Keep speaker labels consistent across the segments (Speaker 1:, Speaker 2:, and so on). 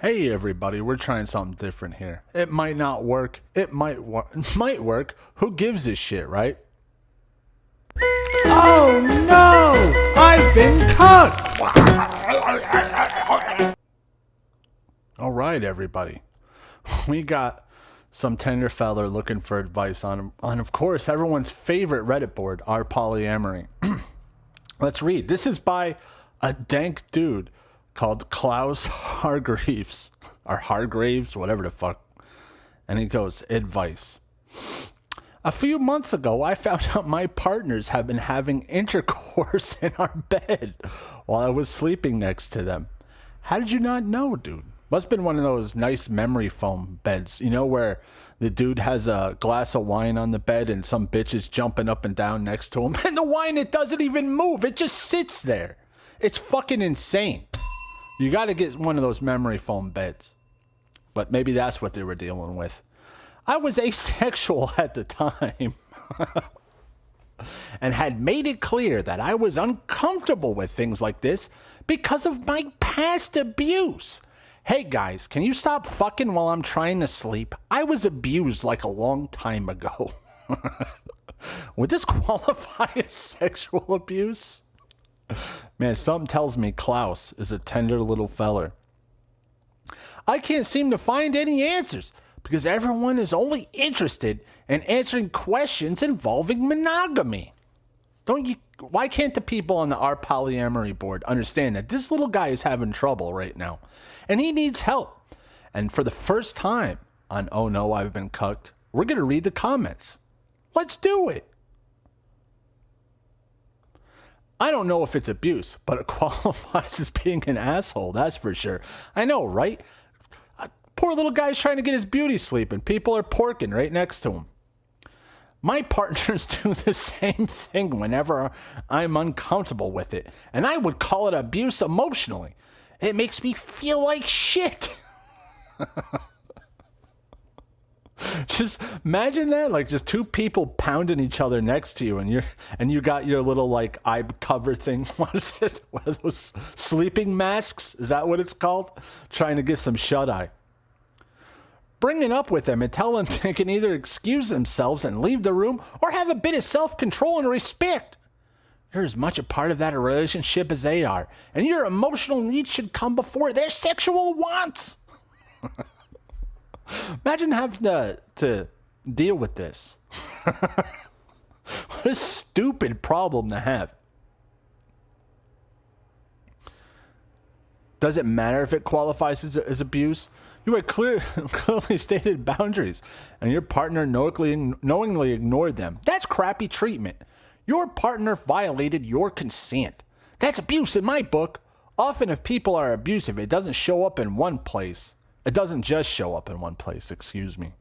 Speaker 1: Hey everybody, we're trying something different here. It might not work. It might work. Who gives a shit, right?
Speaker 2: Oh no! I've been cut!
Speaker 1: All right, everybody. We got some tender feller looking for advice on, of course, everyone's favorite Reddit board, our polyamory. Let's read. This is by a dank dude called Klaus Hargreaves, or Hargraves, whatever the fuck. And he goes, advice. A few months ago, I found out my partners have been having intercourse in our bed while I was sleeping next to them. How did you not know, dude? Must have been one of those nice memory foam beds, you know, where the dude has a glass of wine on the bed and some bitch is jumping up and down next to him. And the wine, it doesn't even move. It just sits there. It's fucking insane. You got to get one of those memory foam beds. But maybe that's what they were dealing with. I was asexual at the time and had made it clear that I was uncomfortable with things like this because of my past abuse. Hey guys, can you stop fucking while I'm trying to sleep? I was abused like a long time ago. Would this qualify as sexual abuse? Man, something tells me Klaus is a tender little feller. I can't seem to find any answers because everyone is only interested in answering questions involving monogamy. Why can't the people on our polyamory board understand that this little guy is having trouble right now and he needs help? And for the first time on Oh No, I've Been Cucked, we're going to read the comments. Let's do it. I don't know if it's abuse, but it qualifies as being an asshole, that's for sure. I know, right? Poor little guy's trying to get his beauty sleep and people are porking right next to him. My partners do the same thing whenever I'm uncomfortable with it, and I would call it abuse emotionally. It makes me feel like shit. Just imagine that, like just two people pounding each other next to you, and you got your little like eye cover thing. What is it? What are those sleeping masks? Is that what it's called? Trying to get some shut eye. Bring it up with them and tell them they can either excuse themselves and leave the room or have a bit of self-control and respect. You're as much a part of that relationship as they are, and your emotional needs should come before their sexual wants. Imagine having to deal with this. What a stupid problem to have. Does it matter if it qualifies as abuse? You had clearly stated boundaries, and your partner knowingly ignored them. That's crappy treatment. Your partner violated your consent. That's abuse in my book. Often if people are abusive, it doesn't show up in one place. It doesn't just show up in one place, excuse me.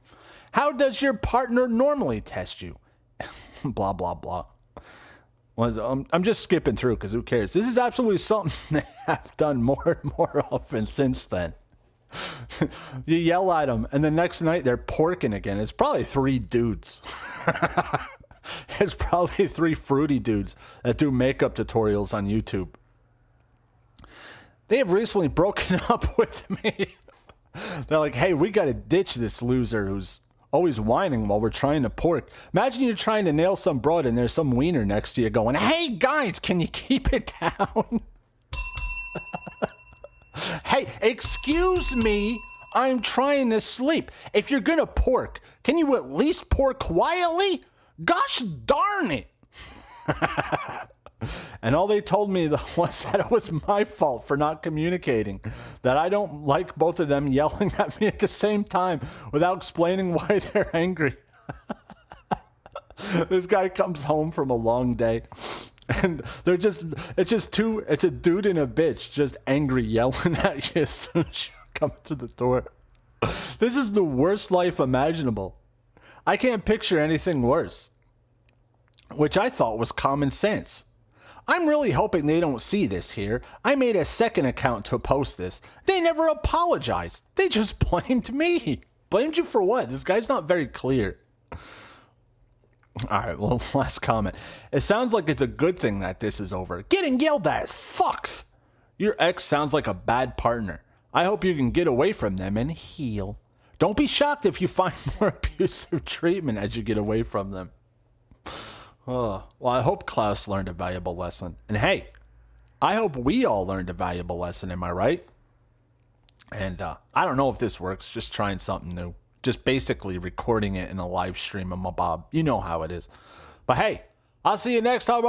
Speaker 1: How does your partner normally test you? Blah, blah, blah. Well, I'm just skipping through because who cares? This is absolutely something they have done more and more often since then. You yell at them, and the next night they're porking again. It's probably three dudes. It's probably three fruity dudes that do makeup tutorials on YouTube. They have recently broken up with me. They're like, hey, we got to ditch this loser who's always whining while we're trying to pork. Imagine you're trying to nail some broad and there's some wiener next to you going, hey, guys, can you keep it down? Hey, excuse me, I'm trying to sleep. If you're going to pork, can you at least pork quietly? Gosh darn it. And all they told me was that it was my fault for not communicating, that I don't like both of them yelling at me at the same time without explaining why they're angry. This guy comes home from a long day and it's a dude and a bitch just angry yelling at you as soon as you come through the door. This is the worst life imaginable. I can't picture anything worse, which I thought was common sense. I'm really hoping they don't see this here. I made a second account to post this. They never apologized. They just blamed me. Blamed you for what? This guy's not very clear. All right, well, last comment. It sounds like it's a good thing that this is over. Getting yelled at sucks. Your ex sounds like a bad partner. I hope you can get away from them and heal. Don't be shocked if you find more abusive treatment as you get away from them. Oh, well, I hope Klaus learned a valuable lesson. And hey, I hope we all learned a valuable lesson. Am I right? And I don't know if this works. Just trying something new. Just basically recording it in a live stream of my Bob. You know how it is. But hey, I'll see you next time.